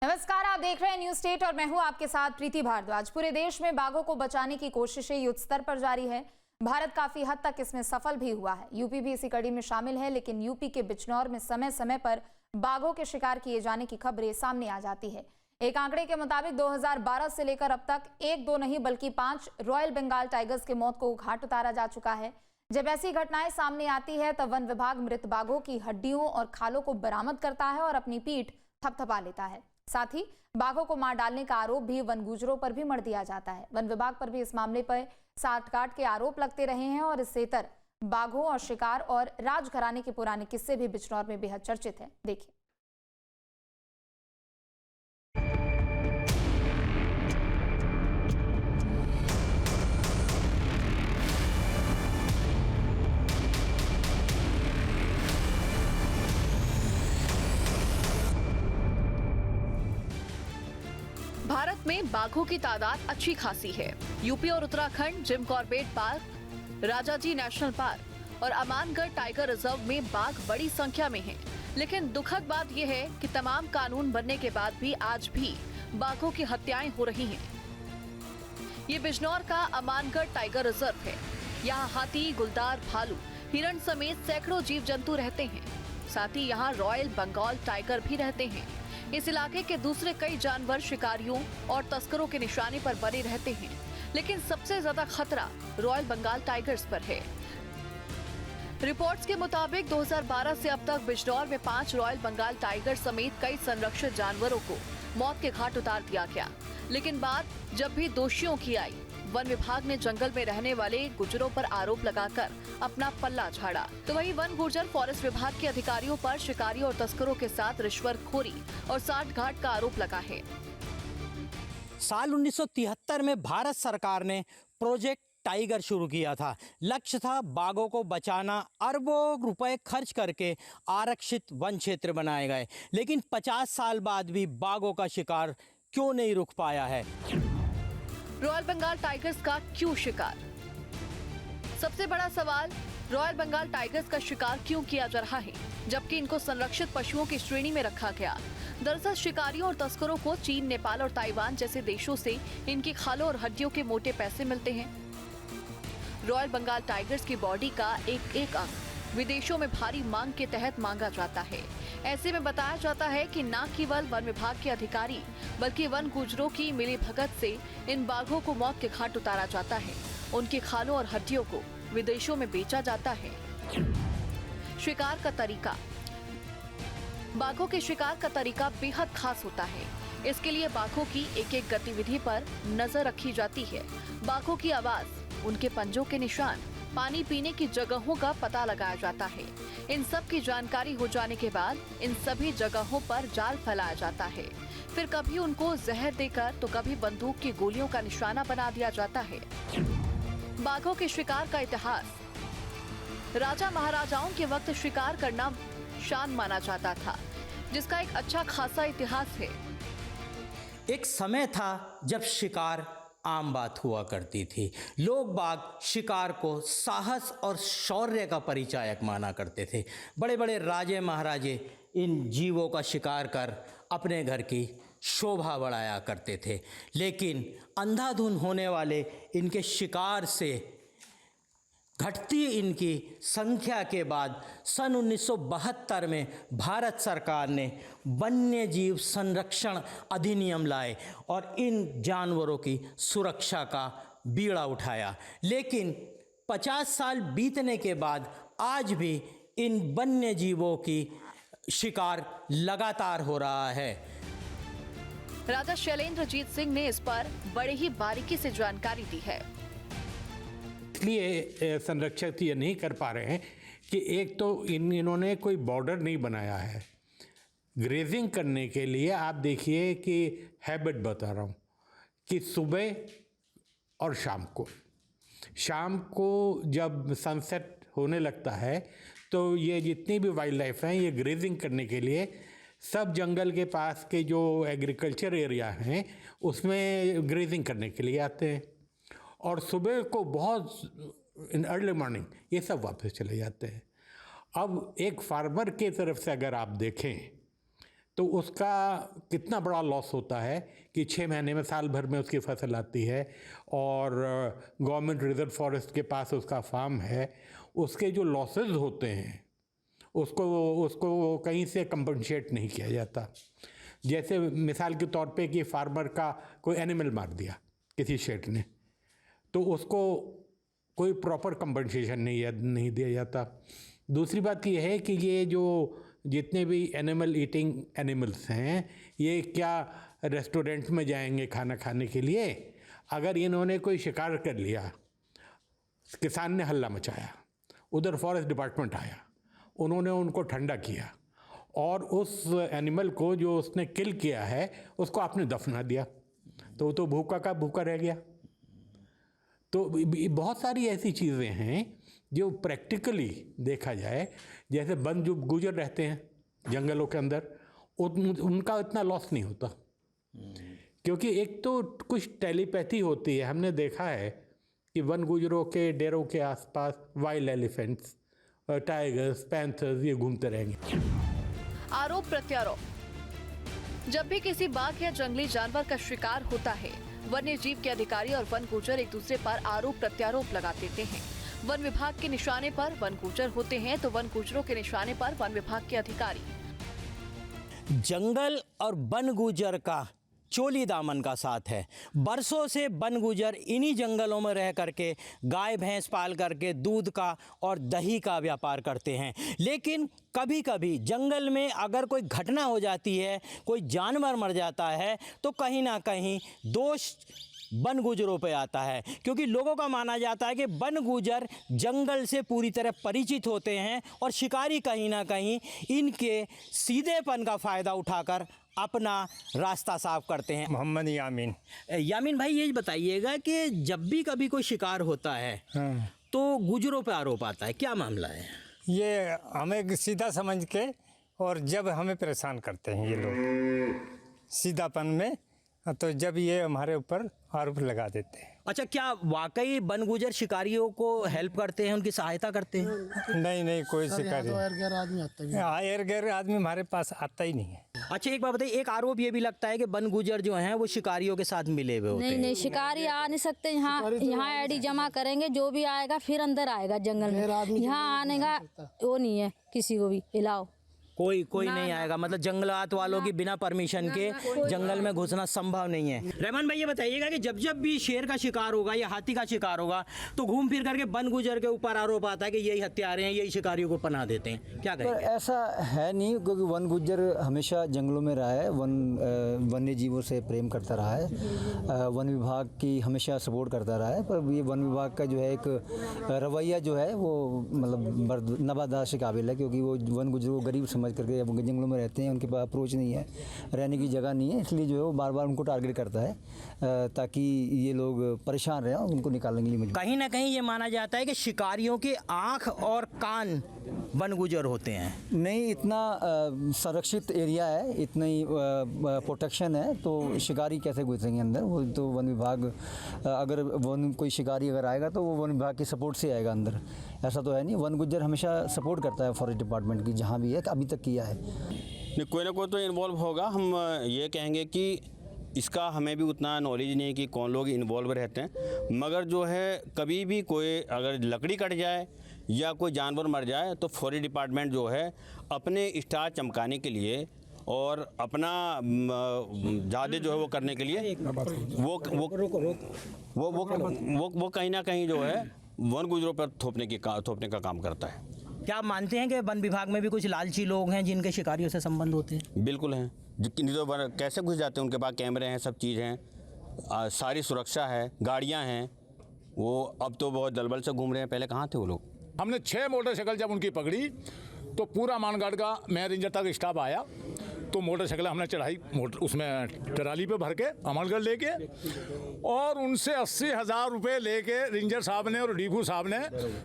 नमस्कार, आप देख रहे हैं न्यूज स्टेट और मैं हूं आपके साथ प्रीति भारद्वाज। पूरे देश में बाघों को बचाने की कोशिशें युद्ध स्तर पर जारी है। भारत काफी हद तक इसमें सफल भी हुआ है। यूपी भी इसी कड़ी में शामिल है, लेकिन यूपी के बिजनौर में समय समय पर बाघों के शिकार किए जाने की खबरें सामने आ जाती है। एक आंकड़े के मुताबिक 2012 से लेकर अब तक 1-2 नहीं बल्कि 5 रॉयल बंगाल टाइगर्स की मौत को घाट उतारा जा चुका है। जब ऐसी घटनाएं सामने आती है तब वन विभाग मृत बाघों की हड्डियों और खालों को बरामद करता है और अपनी पीठ थपथपा लेता है। साथ ही बाघों को मार डालने का आरोप भी वन गुजरों पर भी मढ़ दिया जाता है। वन विभाग पर भी इस मामले पर साठगांठ के आरोप लगते रहे हैं और इससे इतर बाघों और शिकार और राजघराने के पुराने किस्से भी बिजनौर में बेहद चर्चित हैं। देखिए। भारत में बाघों की तादाद अच्छी खासी है। यूपी और Uttarakhand Jim Corbett park, Rajaji national park और अमानगढ़ टाइगर रिजर्व में बाघ बड़ी संख्या में हैं। लेकिन दुखद बात यह है कि तमाम कानून बनने के बाद भी आज भी बाघों की हत्याएं हो रही हैं। ये बिजनौर का अमानगढ़ टाइगर रिजर्व है। यहाँ हाथी, गुलदार, भालू, हिरण समेत सैकड़ों जीव जंतु रहते हैं। साथ ही यहाँ रॉयल बंगाल टाइगर भी रहते हैं। इस इलाके के दूसरे कई जानवर शिकारियों और तस्करों के निशाने पर बने रहते हैं, लेकिन सबसे ज्यादा खतरा रॉयल बंगाल टाइगर्स पर है। रिपोर्ट्स के मुताबिक 2012 से अब तक बिजनौर में 5 रॉयल बंगाल टाइगर समेत कई संरक्षित जानवरों को मौत के घाट उतार दिया गया। लेकिन बात जब भी दोषियों की आई, वन विभाग ने जंगल में रहने वाले गुजरों पर आरोप लगाकर अपना पल्ला झाड़ा। तो वहीं वन गुर्जर फॉरेस्ट विभाग के अधिकारियों पर शिकारी और तस्करों के साथ रिश्वतखोरी और साठगांठ का आरोप लगा है। साल 1973 में भारत सरकार ने प्रोजेक्ट टाइगर शुरू किया था। लक्ष्य था बाघों को बचाना। अरबों रुपए खर्च करके आरक्षित वन क्षेत्र बनाए गए, लेकिन 50 साल बाद भी बाघों का शिकार क्यों नहीं रुक पाया है? रॉयल बंगाल टाइगर्स का क्यों शिकार? सबसे बड़ा सवाल, रॉयल बंगाल टाइगर्स का शिकार क्यों किया जा रहा है, जबकि इनको संरक्षित पशुओं की श्रेणी में रखा गया? दरअसल शिकारियों और तस्करों को चीन, नेपाल और ताइवान जैसे देशों से इनकी खालों और हड्डियों के मोटे पैसे मिलते हैं। रॉयल बंगाल टाइगर्स की बॉडी का एक एक अंग विदेशों में भारी मांग के तहत मांगा जाता है। ऐसे में बताया जाता है कि न केवल वन विभाग के अधिकारी बल्कि वन गुजरों की मिलीभगत से इन बाघों को मौत के घाट उतारा जाता है। उनकी खालों और हड्डियों को विदेशों में बेचा जाता है। शिकार का तरीका। बाघों के शिकार का तरीका बेहद खास होता है। इसके लिए बाघों की एक एक गतिविधि पर नजर रखी जाती है। बाघों की आवाज, उनके पंजों के निशान, पानी पीने की जगहों का पता लगाया जाता है। इन सब की जानकारी हो जाने के बाद इन सभी जगहों पर जाल फैलाया जाता है। फिर कभी उनको जहर देकर तो कभी बंदूक की गोलियों का निशाना बना दिया जाता है। बाघों के शिकार का इतिहास। राजा महाराजाओं के वक्त शिकार करना शान माना जाता था, जिसका एक अच्छा खासा इतिहास है। एक समय था जब शिकार आम बात हुआ करती थी। लोग बाग शिकार को साहस और शौर्य का परिचायक माना करते थे। बड़े बड़े राजे महाराजे इन जीवों का शिकार कर अपने घर की शोभा बढ़ाया करते थे, लेकिन अंधाधुंध होने वाले इनके शिकार से घटती इनकी संख्या के बाद सन 1972 में भारत सरकार ने वन्य जीव संरक्षण अधिनियम लाए और इन जानवरों की सुरक्षा का बीड़ा उठाया। लेकिन 50 साल बीतने के बाद आज भी इन वन्य जीवों की शिकार लगातार हो रहा है। राजा शैलेंद्रजीत सिंह ने इस पर बड़े ही बारीकी से जानकारी दी है। इसलिए संरक्षक ये नहीं कर पा रहे हैं कि एक तो इन्होंने कोई बॉर्डर नहीं बनाया है ग्रेजिंग करने के लिए। आप देखिए कि हैबिट बता रहा हूँ कि सुबह और शाम को जब सनसेट होने लगता है तो ये जितनी भी वाइल्ड लाइफ हैं ये ग्रेजिंग करने के लिए सब जंगल के पास के जो एग्रीकल्चर एरिया हैं उसमें ग्रेजिंग करने के लिए आते हैं, और सुबह को बहुत इन अर्ली मॉर्निंग ये सब वापस चले जाते हैं। अब एक फार्मर के तरफ से अगर आप देखें तो उसका कितना बड़ा लॉस होता है कि 6 महीने में, साल भर में उसकी फसल आती है और गवर्नमेंट रिजर्व फॉरेस्ट के पास उसका फार्म है, उसके जो लॉसेस होते हैं उसको कहीं से कंपनसेट नहीं किया जाता। जैसे मिसाल के तौर पे कि फार्मर का कोई एनिमल मार दिया किसी शेठ ने, तो उसको कोई प्रॉपर कंपनसेशन नहीं दिया जाता। दूसरी बात यह है कि ये जो जितने भी एनिमल ईटिंग एनिमल्स हैं, ये क्या रेस्टोरेंट में जाएंगे खाना खाने के लिए? अगर इन्होंने कोई शिकार कर लिया, किसान ने हल्ला मचाया, उधर फॉरेस्ट डिपार्टमेंट आया, उन्होंने उनको ठंडा किया और उस एनिमल को जो उसने किल किया है उसको आपने दफना दिया, तो वो तो भूखा का भूखा रह गया। तो बहुत सारी ऐसी चीज़ें हैं जो प्रैक्टिकली देखा जाए, जैसे वन जो गुजर रहते हैं जंगलों के अंदर, उनका इतना लॉस नहीं होता, क्योंकि एक तो कुछ टेलीपैथी होती है। हमने देखा है कि वन गुजरों के डेरों के आसपास वाइल्ड एलिफेंट्स, टाइगर्स, पैंथर्स ये घूमते रहेंगे। आरोप प्रत्यारोप। जब भी किसी बाघ या जंगली जानवर का शिकार होता है, वन्य जीव के अधिकारी और वन गुजर एक दूसरे पर आरोप प्रत्यारोप लगा देते हैं। वन विभाग के निशाने पर वन गुजर होते हैं तो वन गुजरों के निशाने पर वन विभाग के अधिकारी। जंगल और वन गुजर का चोली दामन का साथ है। बरसों से वन गुजर इन्हीं जंगलों में रह करके गाय भैंस पाल करके दूध का और दही का व्यापार करते हैं। लेकिन कभी कभी जंगल में अगर कोई घटना हो जाती है, कोई जानवर मर जाता है, तो कहीं ना कहीं दोष वन गुजरों पे आता है, क्योंकि लोगों का माना जाता है कि वन गुजर जंगल से पूरी तरह परिचित होते हैं और शिकारी कहीं ना कहीं इनके सीधेपन का फ़ायदा उठाकर अपना रास्ता साफ करते हैं। मोहम्मद यामीन। यामीन भाई, ये बताइएगा कि जब भी कभी कोई शिकार होता है तो गुजरों पे आरोप आता है, क्या मामला है? ये हमें सीधा समझ के और जब हमें परेशान करते हैं ये लोग सीधापन में, तो जब ये हमारे ऊपर आरोप लगा देते हैं। अच्छा, क्या वाकई वन गुजर शिकारियों को हेल्प करते हैं, उनकी सहायता करते हैं? नहीं, कोई शिकारी एर गैर आदमी हमारे पास आता ही नहीं है। अच्छा, एक बात बताइए, एक आरोप ये भी लगता है कि वन गुजर जो हैं वो शिकारियों के साथ मिले हुए होते हैं। नहीं, शिकारी आ नहीं सकते। यहाँ आईडी जमा करेंगे, जो भी आएगा फिर अंदर आएगा जंगल में। यहाँ आने का वो नहीं है किसी को भी इलाओ। कोई नहीं आएगा, मतलब जंगलात वालों की बिना परमिशन के जंगल में घुसना संभव नहीं है। रहमान भाई, ये बताइएगा कि जब भी शेर का शिकार होगा या हाथी का शिकार होगा तो घूम फिर करके वन गुजर के ऊपर आरोप आता है कि यही हत्यारे हैं, यही शिकारियों को पनाह देते हैं, क्या कहें? ऐसा है नहीं, क्योंकि वन गुजर हमेशा जंगलों में रहा है, वन्य जीवों से प्रेम करता रहा है, वन विभाग की हमेशा सपोर्ट करता रहा है। पर ये वन विभाग का जो है एक रवैया जो है वो मतलब नवादाश के काबिल है, क्योंकि वो वन गुजर को गरीब समझ करके जंगलों में रहते हैं, उनके पास अप्रोच नहीं है, रहने की जगह नहीं है, इसलिए जो है वो बार बार उनको टारगेट करता है ताकि ये लोग परेशान रहें, उनको निकालने के लिए मजबूर। कहीं ना कहीं ये माना जाता है कि शिकारियों की आँख और कान वन गुजर होते हैं। नहीं, इतना संरक्षित एरिया है, इतना ही प्रोटेक्शन है, तो शिकारी कैसे घुसेंगे अंदर? वो तो वन विभाग, अगर कोई शिकारी अगर आएगा तो वो वन विभाग की सपोर्ट से आएगा अंदर, ऐसा तो है नहीं। वन गुजर हमेशा सपोर्ट करता है फॉरेस्ट डिपार्टमेंट की, जहाँ भी है, अभी तक किया है। नहीं, कोई ना कोई तो इन्वॉल्व होगा। हम ये कहेंगे कि इसका हमें भी उतना नॉलेज नहीं है कि कौन लोग इन्वॉल्व रहते हैं, मगर जो है कभी भी कोई अगर लकड़ी कट जाए या कोई जानवर मर जाए तो फॉरेस्ट डिपार्टमेंट जो है अपने स्टार चमकाने के लिए और अपना ज़्यादा जो है वो करने के लिए वो कहीं ना कहीं जो है वन गुजरों पर थोपने का काम करता है। क्या आप मानते हैं कि वन विभाग में भी कुछ लालची लोग हैं जिनके शिकारियों से संबंध होते हैं? बिल्कुल हैं, नहीं तो कैसे घुस जाते हैं? उनके पास कैमरे हैं, सब चीज़ हैं, सारी सुरक्षा है, गाड़ियां हैं, वो अब तो बहुत दलबल से घूम रहे हैं, पहले कहाँ थे वो लोग? हमने 6 मोटरसाइकिल जब उनकी पकड़ी तो पूरा मानगढ़ का मैं रेंजर तक स्टाफ आया, तो मोटरसाइकिल हमने चढ़ाई उसमें ट्राली पे भर के अमरगढ़ लेके, और उनसे 80,000 रुपये लेके रेंजर साहब ने और डीपू साहब ने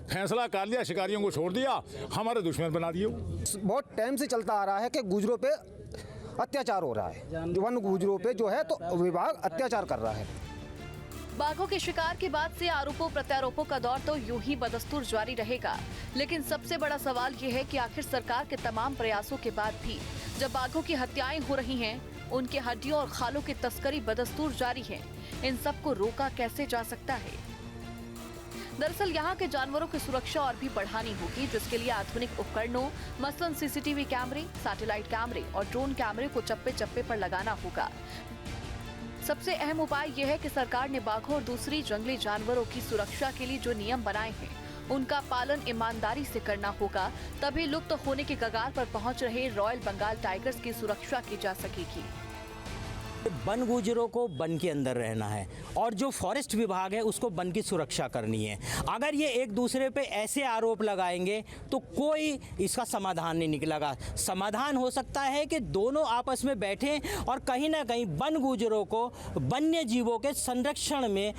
फैसला कर लिया, शिकारियों को छोड़ दिया, हमारे दुश्मन बना दिए। बहुत टाइम से चलता आ रहा है कि गुजरों पे अत्याचार हो रहा है, वन गुजरों पे जो है तो विभाग अत्याचार कर रहा है। बाघों के शिकार के बाद से आरोपों प्रत्यारोपों का दौर तो यूं ही बदस्तूर जारी रहेगा, लेकिन सबसे बड़ा सवाल ये है कि आखिर सरकार के तमाम प्रयासों के बाद भी जब बाघों की हत्याएं हो रही हैं, उनके हड्डियों और खालों की तस्करी बदस्तूर जारी है, इन सबको रोका कैसे जा सकता है? दरअसल यहाँ के जानवरों की सुरक्षा और भी बढ़ानी होगी, जिसके लिए आधुनिक उपकरणों मसलन सीसीटीवी कैमरे, सैटेलाइट कैमरे और ड्रोन कैमरे को चप्पे चप्पे पर लगाना होगा। सबसे अहम उपाय यह है कि सरकार ने बाघों और दूसरी जंगली जानवरों की सुरक्षा के लिए जो नियम बनाए हैं, उनका पालन ईमानदारी से करना होगा, तभी लुप्त होने के कगार पर पहुंच रहे रॉयल बंगाल टाइगर्स की सुरक्षा की जा सकेगी। वन गुजरों को वन के अंदर रहना है और जो फॉरेस्ट विभाग है उसको वन की सुरक्षा करनी है। अगर ये एक दूसरे पे ऐसे आरोप लगाएंगे तो कोई इसका समाधान नहीं निकलेगा। समाधान हो सकता है कि दोनों आपस में बैठें और कहीं ना कहीं वन गुजरों को वन्य जीवों के संरक्षण में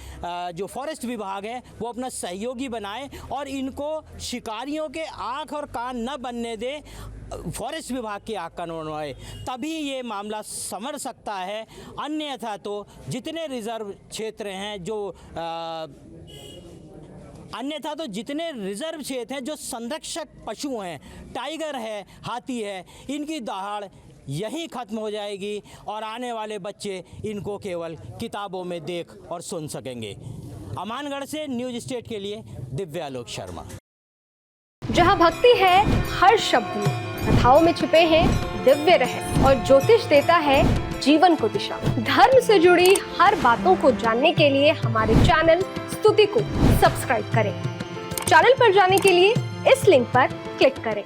जो फॉरेस्ट विभाग है वो अपना सहयोगी बनाए और इनको शिकारियों के आँख और कान न बनने दे, फॉरेस्ट विभाग की आँख कान बनवाए, तभी ये मामला संभल सकता है। अन्यथा तो जितने रिजर्व क्षेत्र हैं जो संरक्षक पशु हैं, टाइगर है, हाथी है, इनकी दहाड़ यहीं खत्म हो जाएगी और आने वाले बच्चे इनको केवल किताबों में देख और सुन सकेंगे। अमानगढ़ से न्यूज स्टेट के लिए दिव्यालोक शर्मा। जहाँ भक्ति है हर शब्द में, कथाओं में छुपे हैं दिव्य रहस्य और ज्योतिष देता है जीवन को दिशा। धर्म से जुड़ी हर बातों को जानने के लिए हमारे चैनल स्तुति को सब्सक्राइब करें। चैनल पर जाने के लिए इस लिंक पर क्लिक करें।